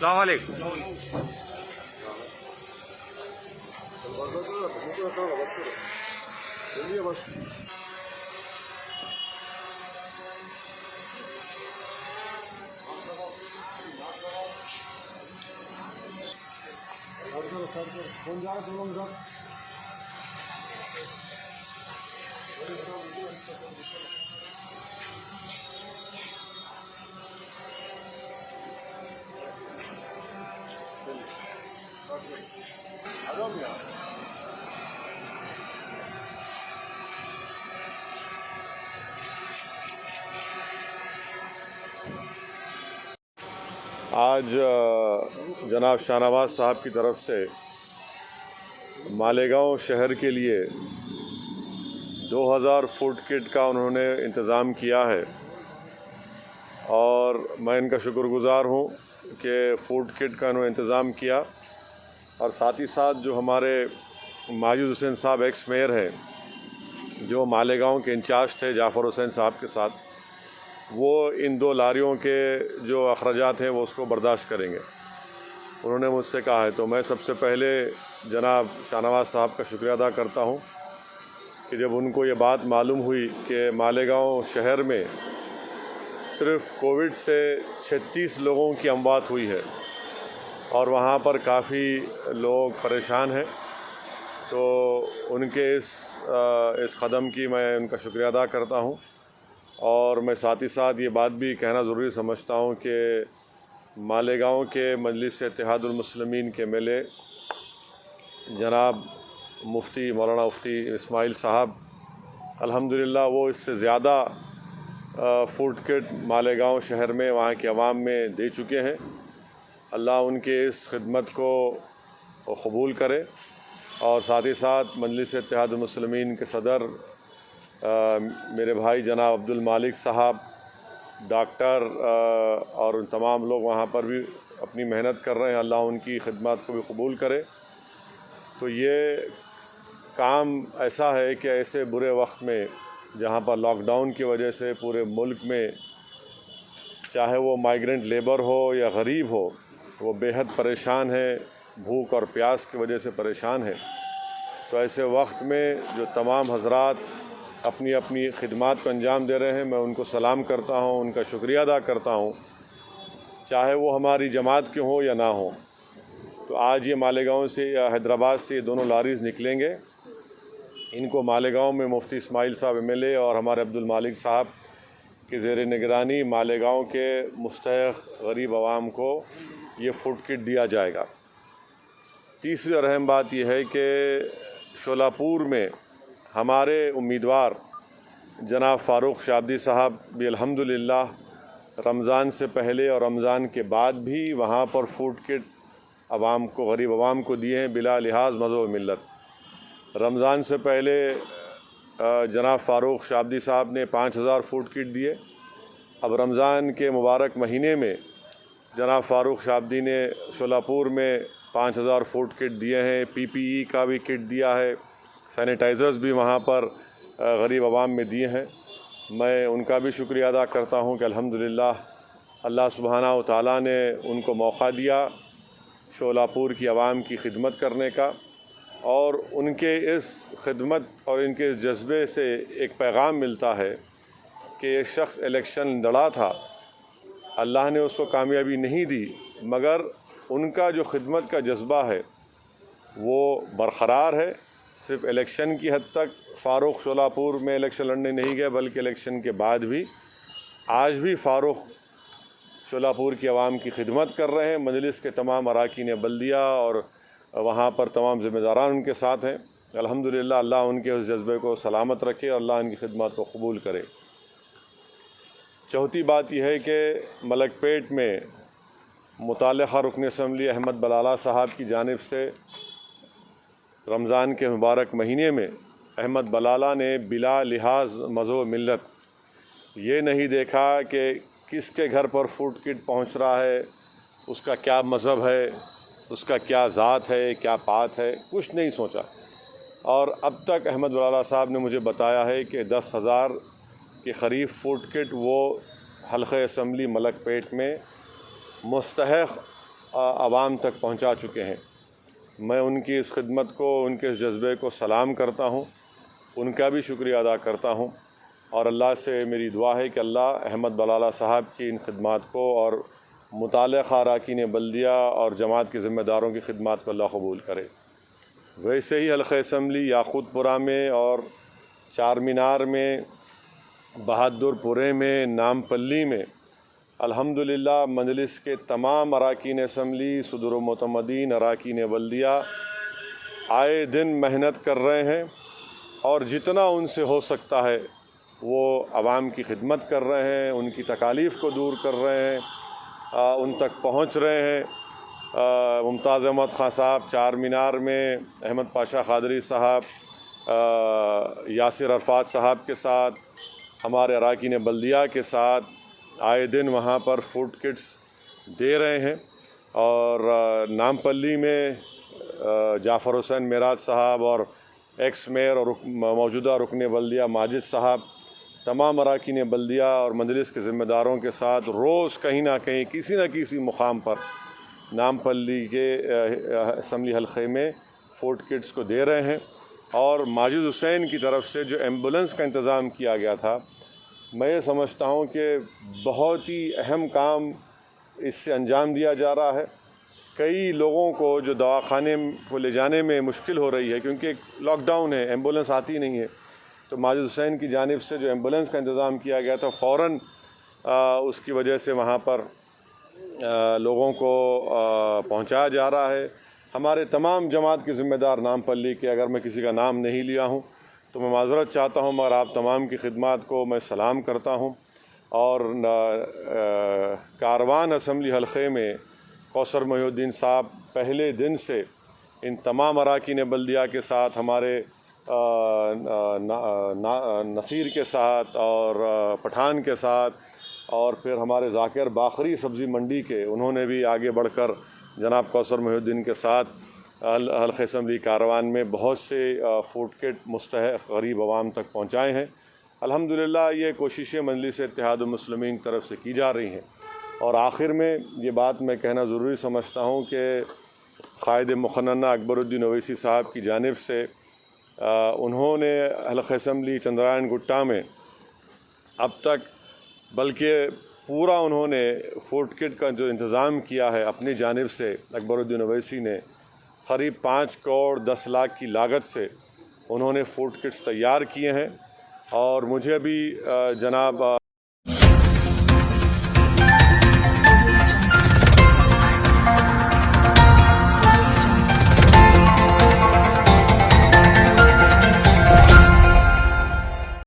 السلام علیکم. آج جناب شاہ نواز صاحب کی طرف سے مالیگاؤں شہر کے لیے 2000 فوڈ کٹ کا انہوں نے انتظام کیا ہے، اور میں ان کا شکر گزار ہوں کہ فوڈ کٹ کا انہوں نے انتظام کیا. اور ساتھ ہی ساتھ جو ہمارے ماجد حسین صاحب ایکس میئر ہیں، جو مالیگاؤں کے انچارج تھے جعفر حسین صاحب کے ساتھ، وہ ان 2 لاریوں کے جو اخراجات ہیں وہ اس کو برداشت کریں گے. انہوں نے مجھ سے کہا ہے، تو میں سب سے پہلے جناب شاہ نواز صاحب کا شکریہ ادا کرتا ہوں کہ جب ان کو یہ بات معلوم ہوئی کہ مالیگاؤں شہر میں صرف کووڈ سے 36 لوگوں کی اموات ہوئی ہے اور وہاں پر کافی لوگ پریشان ہیں، تو ان کے اس قدم کی میں ان کا شکریہ ادا کرتا ہوں. اور میں ساتھ ہی ساتھ یہ بات بھی کہنا ضروری سمجھتا ہوں کہ مالیگاؤں کے مجلس اتحاد المسلمین کے MLA جناب مفتی مولانا مفتی اسماعیل صاحب، الحمدللہ وہ اس سے زیادہ فوڈ کٹ مالیگاؤں شہر میں وہاں کے عوام میں دے چکے ہیں. اللہ ان کے اس خدمت کو قبول کرے. اور ساتھ ہی ساتھ مجلس اتحاد المسلمین کے صدر میرے بھائی جناب عبد المالک صاحب، ڈاکٹر اور ان تمام لوگ وہاں پر بھی اپنی محنت کر رہے ہیں، اللہ ان کی خدمات کو بھی قبول کرے. تو یہ کام ایسا ہے کہ ایسے برے وقت میں جہاں پر لاک ڈاؤن کی وجہ سے پورے ملک میں چاہے وہ مائیگرنٹ لیبر ہو یا غریب ہو، وہ بے حد پریشان ہے، بھوک اور پیاس کی وجہ سے پریشان ہے. تو ایسے وقت میں جو تمام حضرات اپنی اپنی خدمات کو انجام دے رہے ہیں، میں ان کو سلام کرتا ہوں، ان کا شکریہ ادا کرتا ہوں، چاہے وہ ہماری جماعت کے ہوں یا نہ ہوں. تو آج یہ مالیگاؤں سے یا حیدرآباد سے یہ دونوں لاریز نکلیں گے. ان کو مالیگاؤں میں مفتی اسماعیل صاحب MLA اور ہمارے عبد المالک صاحب کے زیر نگرانی مالیگاؤں کے مستحق غریب عوام کو یہ فوڈ کٹ دیا جائے گا. تیسری اور اہم بات یہ ہے کہ شولاپور میں ہمارے امیدوار جناب فاروق شابدی صاحب بھی الحمدللہ رمضان سے پہلے اور رمضان کے بعد بھی وہاں پر فوڈ کٹ عوام کو، غریب عوام کو دیے ہیں بلا لحاظ مذہب و ملت. رمضان سے پہلے جناب فاروق شابدی صاحب نے 5000 فوڈ کٹ دیے. اب رمضان کے مبارک مہینے میں جناب فاروق شابدی نے شولاپور میں 5000 فوڈ کٹ دیے ہیں. PPE کا بھی کٹ دیا ہے، سینیٹائزرز بھی وہاں پر غریب عوام میں دیے ہیں. میں ان کا بھی شکریہ ادا کرتا ہوں کہ الحمدللہ اللہ سبحانہ و تعالیٰ نے ان کو موقع دیا شولاپور کی عوام کی خدمت کرنے کا. اور ان کے اس خدمت اور ان کے جذبے سے ایک پیغام ملتا ہے کہ ایک شخص الیکشن لڑا تھا، اللہ نے اس کو کامیابی نہیں دی، مگر ان کا جو خدمت کا جذبہ ہے وہ برقرار ہے. صرف الیکشن کی حد تک فاروق شولاپور میں الیکشن لڑنے نہیں گئے، بلکہ الیکشن کے بعد بھی آج بھی فاروق شولاپور کی عوام کی خدمت کر رہے ہیں. مجلس کے تمام اراکین بلدیہ اور وہاں پر تمام ذمہ داران ان کے ساتھ ہیں. الحمدللہ اللہ ان کے اس جذبے کو سلامت رکھے اور اللہ ان کی خدمات کو قبول کرے. چوتھی بات یہ ہے کہ ملک پیٹ میں متعلقہ رکن اسمبلی احمد بلالہ صاحب کی جانب سے رمضان کے مبارک مہینے میں احمد بلالہ نے بلا لحاظ مذہب و ملت یہ نہیں دیکھا کہ کس کے گھر پر فوڈ کٹ پہنچ رہا ہے، اس کا کیا مذہب ہے، اس کا کیا ذات ہے، کیا پات ہے، کچھ نہیں سوچا. اور اب تک احمد بلالہ صاحب نے مجھے بتایا ہے کہ 10,000 کے قریب فوڈ کٹ وہ حلقہ اسمبلی ملک پیٹ میں مستحق عوام تک پہنچا چکے ہیں۔ میں ان کی اس خدمت کو، ان کے اس جذبے کو سلام کرتا ہوں، ان کا بھی شکریہ ادا کرتا ہوں، اور اللہ سے میری دعا ہے کہ اللہ احمد بلالہ صاحب کی ان خدمات کو اور متعلقہ اراکین بلدیہ اور جماعت کے ذمہ داروں کی خدمات کو اللہ قبول کرے۔ ویسے ہی حلقہ اسمبلی یاقوت پورہ میں اور چار مینار میں، بہادر پورے میں، نامپلی میں الحمدللہ مجلس کے تمام اراکین اسمبلی، صدر و معتمدین، اراکین بلدیہ آئے دن محنت کر رہے ہیں، اور جتنا ان سے ہو سکتا ہے وہ عوام کی خدمت کر رہے ہیں، ان کی تکالیف کو دور کر رہے ہیں، ان تک پہنچ رہے ہیں۔ ممتاز احمد خان صاحب چار مینار میں، احمد پاشا قادری صاحب، یاسر عرفات صاحب کے ساتھ، ہمارے اراکین بلدیہ کے ساتھ آئے دن وہاں پر فوڈ کٹس دے رہے ہیں، اور نامپلی میں جعفر حسین معراج صاحب اور ایکس میئر اور موجودہ رکن بلدیہ ماجد صاحب تمام اراکین بلدیہ اور مجلس کے ذمہ داروں کے ساتھ روز کہیں نہ کہیں کسی نہ کسی مقام پر نامپلی کے اسمبلی حلقے میں فوڈ کٹس کو دے رہے ہیں۔ اور ماجد حسین کی طرف سے جو ایمبولنس کا انتظام کیا گیا تھا، میں یہ سمجھتا ہوں کہ بہت ہی اہم کام اس سے انجام دیا جا رہا ہے۔ کئی لوگوں کو جو دواخانے کو لے جانے میں مشکل ہو رہی ہے، کیونکہ لاک ڈاؤن ہے، ایمبولنس آتی نہیں ہے، تو ماجد حسین کی جانب سے جو ایمبولنس کا انتظام کیا گیا تھا، فوراً اس کی وجہ سے وہاں پر لوگوں کو پہنچایا جا رہا ہے۔ ہمارے تمام جماعت کے ذمہ دار نامپلی کے، اگر میں کسی کا نام نہیں لیا ہوں تو میں معذرت چاہتا ہوں، مگر آپ تمام کی خدمات کو میں سلام کرتا ہوں۔ اور کاروان اسمبلی حلقے میں کوثر محی الدین صاحب پہلے دن سے ان تمام اراکین بلدیہ کے ساتھ، ہمارے نصیر کے ساتھ اور پٹھان کے ساتھ، اور پھر ہمارے ذاکر باقری سبزی منڈی کے، انہوں نے بھی آگے بڑھ کر جناب کوثر محی الدین کے ساتھ حلقہ اسمبلی کاروان میں بہت سے فوڈ کٹ مستحق غریب عوام تک پہنچائے ہیں۔ الحمدللہ یہ کوششیں مجلس اتحاد المسلمین کی طرف سے کی جا رہی ہیں۔ اور آخر میں یہ بات میں کہنا ضروری سمجھتا ہوں کہ قائد مقننہ اکبر الدین اویسی صاحب کی جانب سے انہوں نے حلقہ اسمبلی چندرائن گٹا میں اب تک، بلکہ پورا انہوں نے فوڈ کٹ کا جو انتظام کیا ہے اپنی جانب سے، اکبر الدین اویسی نے قریب 5 کروڑ 10 لاکھ کی لاگت سے انہوں نے فوڈ کٹس تیار کیے ہیں۔ اور مجھے بھی جناب